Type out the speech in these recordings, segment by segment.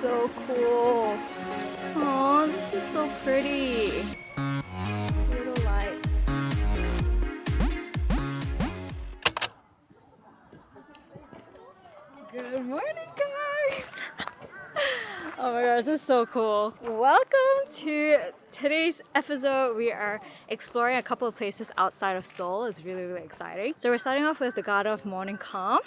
so cool. Oh, this is so pretty. Little lights. Good morning, guys. Oh my gosh, this is so cool. Welcome to today's episode. We are exploring a couple of places outside of Seoul. It's really exciting. So we're starting off with the Garden of Morning Calm.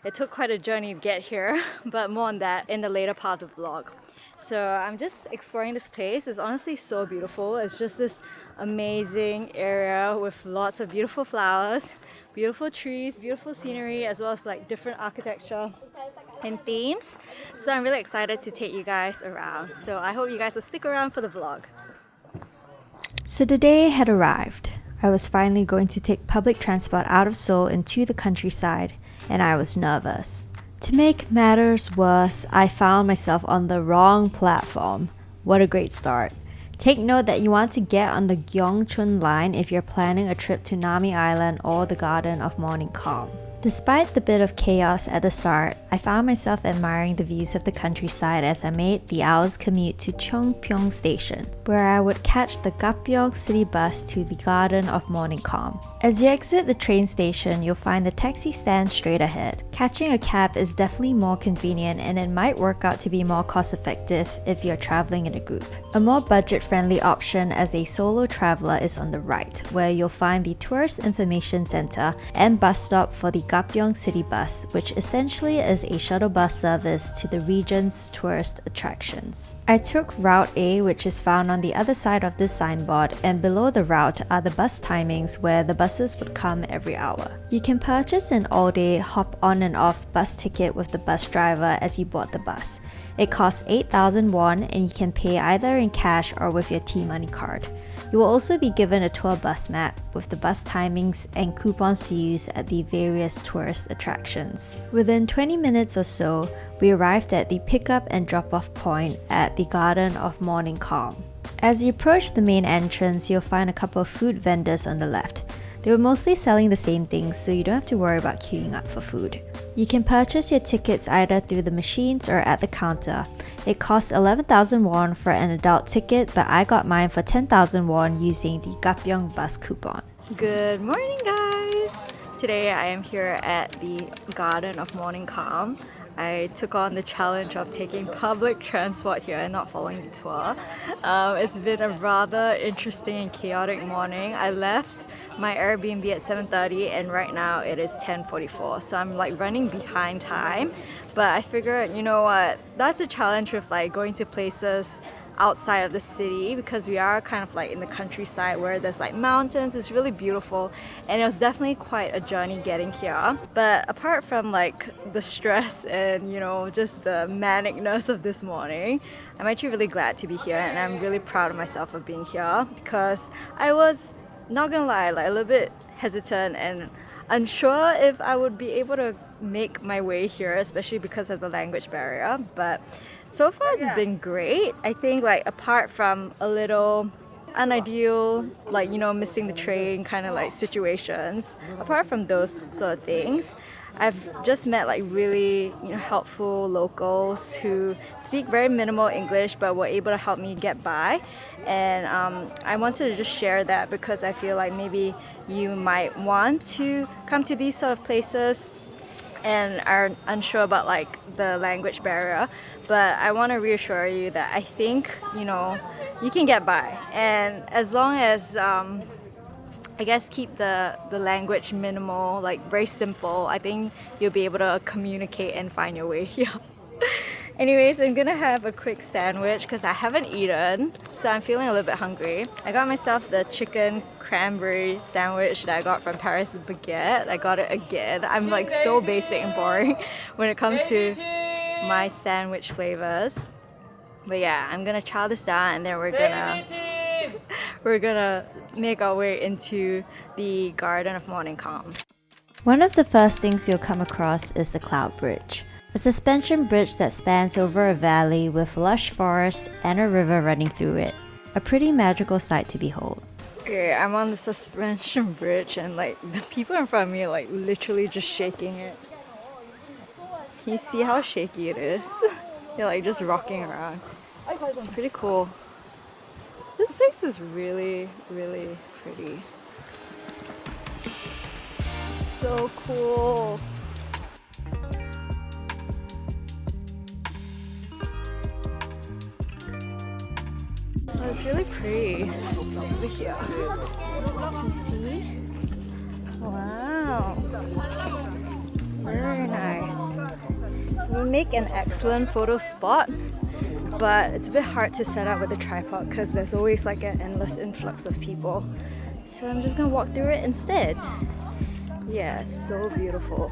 It took quite a journey to get here, but more on that in the later part of the vlog. So I'm just exploring this place. It's honestly so beautiful. It's just this amazing area with lots of beautiful flowers, beautiful trees, beautiful scenery, as well as like different architecture and themes. So I'm really excited to take you guys around. So I hope you guys will stick around for the vlog. So the day had arrived. I was finally going to take public transport out of Seoul into the countryside, and I was nervous. To make matters worse, I found myself on the wrong platform. What a great start. Take note that you want to get on the Gyeongchun line if you're planning a trip to Nami Island or the Garden of Morning Calm. Despite the bit of chaos at the start, I found myself admiring the views of the countryside as I made the hour's commute to Cheongpyeong Station, where I would catch the Gapyeong City bus to the Garden of Morning Calm. As you exit the train station, you'll find the taxi stand straight ahead. Catching a cab is definitely more convenient, and it might work out to be more cost-effective if you're traveling in a group. A more budget-friendly option as a solo traveler is on the right, where you'll find the Tourist Information Center and bus stop for the Gapyeong City Bus, which essentially is a shuttle bus service to the region's tourist attractions. I took Route A, which is found on the other side of this signboard, and below the route are the bus timings where the buses would come every hour. You can purchase an all-day hop on and off bus ticket with the bus driver as you board the bus. It costs 8,000 won, and you can pay either in cash or with your T-Money card. You will also be given a tour bus map with the bus timings and coupons to use at the various tourist attractions. Within 20 minutes or so, we arrived at the pickup and drop-off point at the Garden of Morning Calm. As you approach the main entrance, you'll find a couple of food vendors on the left. They were mostly selling the same things, so you don't have to worry about queuing up for food. You can purchase your tickets either through the machines or at the counter. It costs 11,000 won for an adult ticket, but I got mine for 10,000 won using the Gapyeong bus coupon. Good morning, guys! Today I am here at the Garden of Morning Calm. I took on the challenge of taking public transport here and not following the tour. It's been a rather interesting and chaotic morning. I left my Airbnb at 7:30 and right now it is 10:44, so I'm like running behind time. But I figured, you know what, that's a challenge with like going to places outside of the city, because we are kind of like in the countryside where there's like mountains. It's really beautiful, and it was definitely quite a journey getting here. But apart from like the stress and, you know, just the manicness of this morning, I'm actually really glad to be here, and I'm really proud of myself for being here, because I was, not gonna lie, like a little bit hesitant and unsure if I would be able to make my way here, especially because of the language barrier. But so far it's been great. I think like apart from a little unideal, like, you know, missing the train kind of like situations, apart from those sort of things, I've just met like really, you know, helpful locals who speak very minimal English but were able to help me get by. And I wanted to just share that because I feel like maybe you might want to come to these sort of places and are unsure about like the language barrier. But I want to reassure you that I think, you know, you can get by. And as long as I guess keep the language minimal, like very simple, I think you'll be able to communicate and find your way here. Anyways, I'm gonna have a quick sandwich because I haven't eaten, so I'm feeling a little bit hungry. I got myself the chicken cranberry sandwich that I got from Paris Baguette. I got it again. I'm like so basic and boring when it comes to my sandwich flavors. But yeah, I'm gonna chow this down and then we're gonna make our way into the Garden of Morning Calm. One of the first things you'll come across is the Cloud Bridge, a suspension bridge that spans over a valley with lush forest and a river running through it. A pretty magical sight to behold. Okay, I'm on the suspension bridge and like the people in front of me are like literally just shaking it. Can you see how shaky it is? You're like just rocking around. It's pretty cool. This place is really, really pretty. So cool. Oh, it's really pretty over here. Can you see? Wow. Very nice. It would make an excellent photo spot, but it's a bit hard to set up with a tripod because there's always like an endless influx of people. So I'm just gonna walk through it instead. Yeah, it's so beautiful.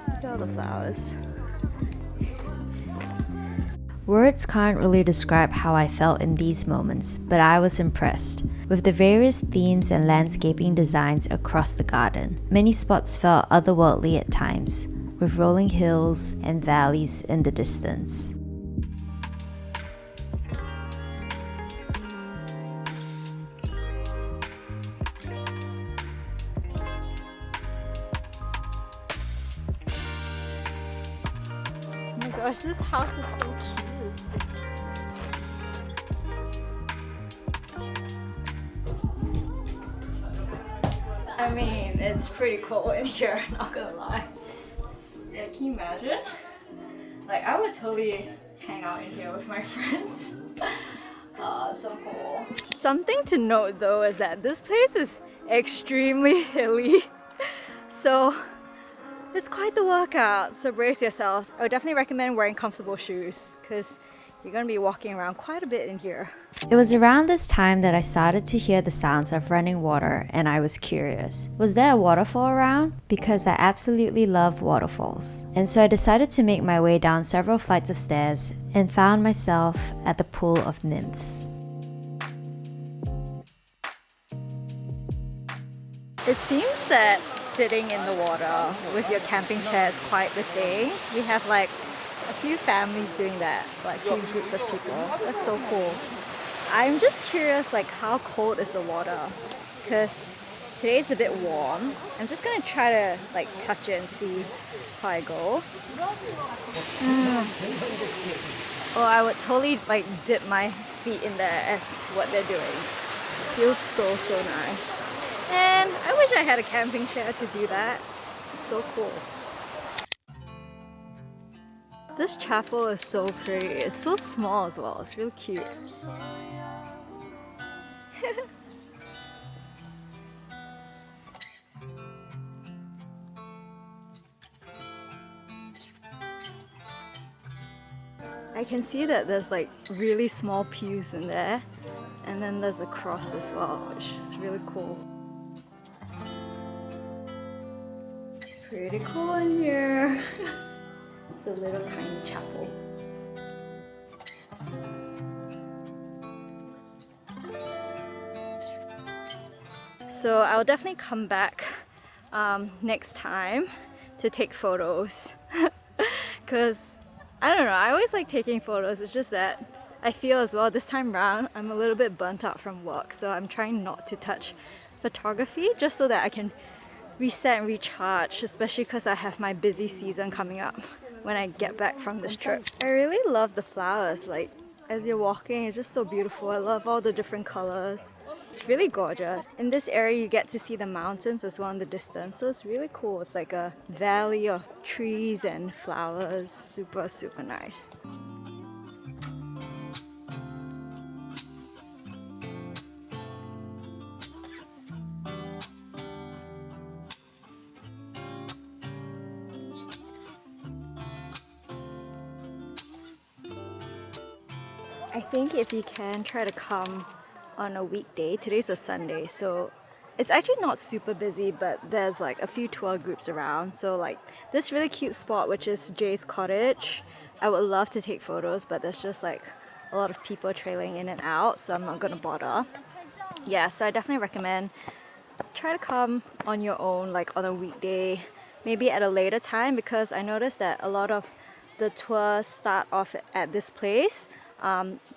Look at all the flowers. Words can't really describe how I felt in these moments, but I was impressed with the various themes and landscaping designs across the garden. Many spots felt otherworldly at times, with rolling hills and valleys in the distance. Oh my gosh, this house is so cute. I mean, it's pretty cold in here, not gonna lie. Yeah, can you imagine? Like, I would totally hang out in here with my friends. So cool. Something to note though is that this place is extremely hilly. So it's quite the workout, so brace yourselves. I would definitely recommend wearing comfortable shoes because you're gonna be walking around quite a bit in here. It was around this time that I started to hear the sounds of running water and I was curious. Was there a waterfall around? Because I absolutely love waterfalls. And so I decided to make my way down several flights of stairs and found myself at the pool of nymphs. It seems that sitting in the water with your camping chair is quite the thing. We have like a few families doing that, like a few groups of people. That's so cool. I'm just curious, like, how cold is the water? Because today's a bit warm. I'm just gonna try to like touch it and see how I go. Oh, I would totally like dip my feet in there as what they're doing. Feels so nice. And I wish I had a camping chair to do that. It's so cool. This chapel is so pretty. It's so small as well. It's really cute. I can see that there's like really small pews in there, and then there's a cross as well, which is really cool. Pretty cool in here. It's a little tiny chapel. So I'll definitely come back next time to take photos because I don't know, I always like taking photos. It's just that I feel as well this time round I'm a little bit burnt out from work, so I'm trying not to touch photography just so that I can reset and recharge, especially because I have my busy season coming up when I get back from this trip. I really love the flowers, like as you're walking, it's just so beautiful. I love all the different colors. It's really gorgeous. In this area you get to see the mountains as well in the distance, so it's really cool. It's like a valley of trees and flowers. Super nice. I think if you can, try to come on a weekday. Today's a Sunday, so it's actually not super busy, but there's like a few tour groups around. So like this really cute spot, which is Jay's cottage, I would love to take photos, but there's just like a lot of people trailing in and out, so I'm not gonna bother. Yeah, so I definitely recommend try to come on your own, like on a weekday, maybe at a later time, because I noticed that a lot of the tours start off at this place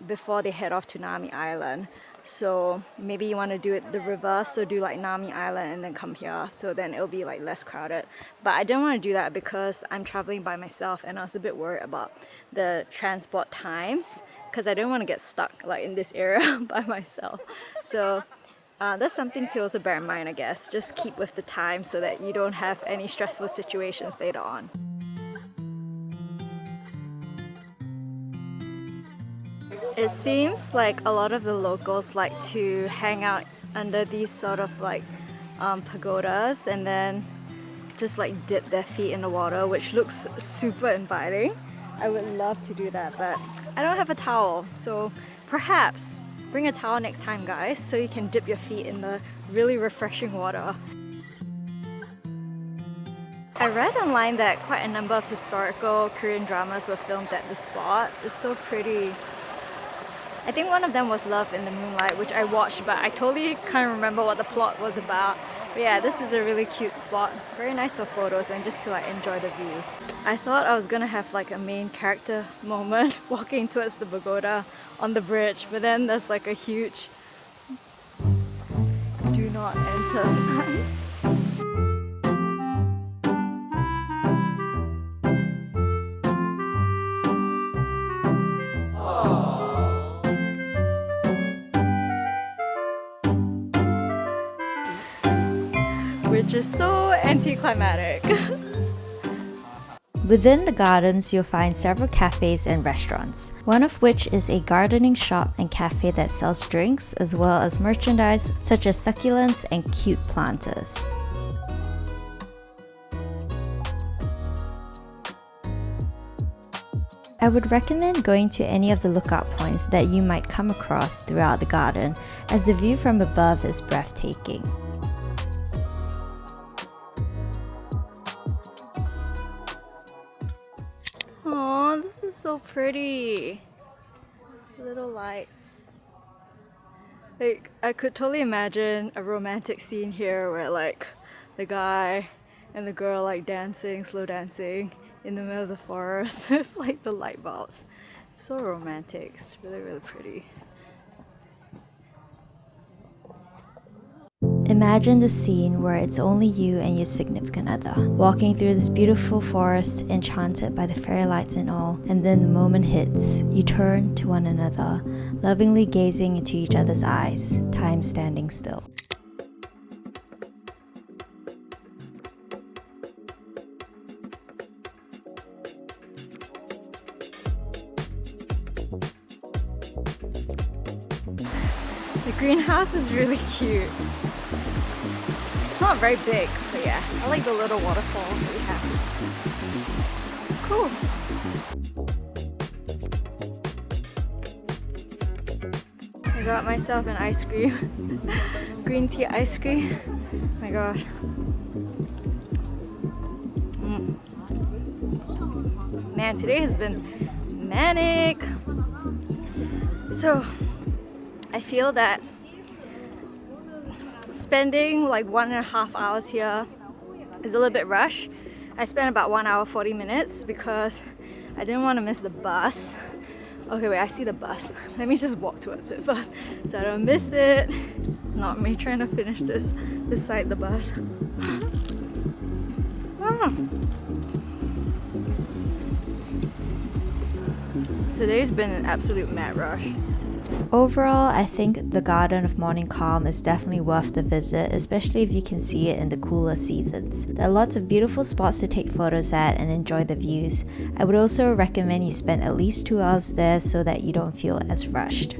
before they head off to Nami Island. So maybe you want to do it the reverse, so do like Nami Island and then come here, so then it'll be like less crowded. But I didn't want to do that because I'm traveling by myself and I was a bit worried about the transport times, because I didn't want to get stuck like in this area by myself. So that's something to also bear in mind, I guess. Just keep with the time so that you don't have any stressful situations later on. It seems like a lot of the locals like to hang out under these sort of like pagodas and then just like dip their feet in the water, which looks super inviting. I would love to do that, but I don't have a towel, so perhaps bring a towel next time, guys, so you can dip your feet in the really refreshing water. I read online that quite a number of historical Korean dramas were filmed at this spot. It's so pretty. I think one of them was Love in the Moonlight, which I watched, but I totally can't remember what the plot was about. But yeah, this is a really cute spot. Very nice for photos and just to like enjoy the view. I thought I was gonna have like a main character moment walking towards the pagoda on the bridge, but then there's like a huge "Do not enter" sign. Which is so anticlimactic. Within the gardens, you'll find several cafes and restaurants, one of which is a gardening shop and cafe that sells drinks as well as merchandise such as succulents and cute planters. I would recommend going to any of the lookout points that you might come across throughout the garden, as the view from above is breathtaking. Oh, this is so pretty. Little lights. Like, I could totally imagine a romantic scene here where like the guy and the girl like dancing, slow dancing in the middle of the forest with like the light bulbs. It's so romantic. It's really, really pretty. Imagine the scene where it's only you and your significant other, walking through this beautiful forest, enchanted by the fairy lights and all, and then the moment hits, you turn to one another, lovingly gazing into each other's eyes, time standing still. The greenhouse is really cute. It's not very big, but yeah, I like the little waterfall that we have. It's cool. I got myself an ice cream. Green tea ice cream. Oh my gosh. Man, today has been manic. So, I feel that spending like 1.5 hours here is a little bit rushed. I spent about 1 hour 40 minutes because I didn't want to miss the bus. Okay, wait, I see the bus. Let me just walk towards it first so I don't miss it. Not me trying to finish this beside the bus. Today's been an absolute mad rush. Overall, I think the Garden of Morning Calm is definitely worth the visit, especially if you can see it in the cooler seasons. There are lots of beautiful spots to take photos at and enjoy the views. I would also recommend you spend at least 2 hours there so that you don't feel as rushed.